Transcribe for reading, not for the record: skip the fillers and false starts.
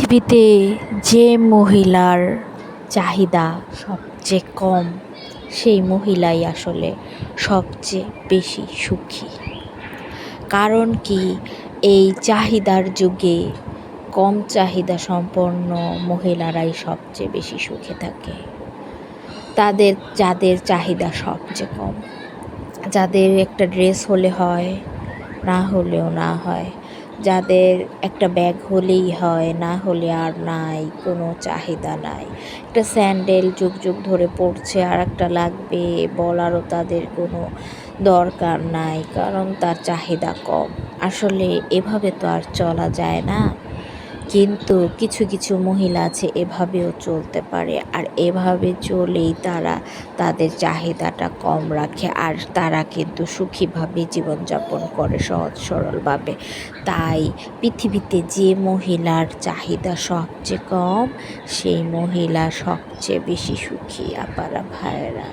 পৃথিবীতে যে মহিলার চাহিদা সবচেয়ে কম সেই মহিলাই আসলে সবচেয়ে বেশি সুখী। কারণ কি, এই চাহিদার যুগে কম চাহিদা সম্পন্ন মহিলারাই সবচেয়ে বেশি সুখে থাকে। যাদের চাহিদা সবচেয়ে কম, যাদের একটা ড্রেস হলে হয়, না হলেও না হয়, যাদের একটা ব্যাগ হলেই হয়, না হলে আর নাই, কোনো চাহিদা নাই। একটা স্যান্ডেল যুগ যুগ ধরে পড়ছে, আর একটা লাগবে বলারও তাদের কোনো দরকার নাই, কারণ তার চাহিদা কম। আসলে এভাবে তো আর চলা যায় না। কিন্তু কিছু কিছু মহিলা আছে এভাবেও চলতে পারে, আর এভাবে চলেই তারা তাদের চাহিদাটা কম রাখে, আর তারা কিন্তু সুখীভাবে জীবনযাপন করে, সহজ সরলভাবে। তাই পৃথিবীতে যে মহিলার চাহিদা সবচেয়ে কম সেই মহিলা সবচেয়ে বেশি সুখী, আপারা ভাইয়েরা।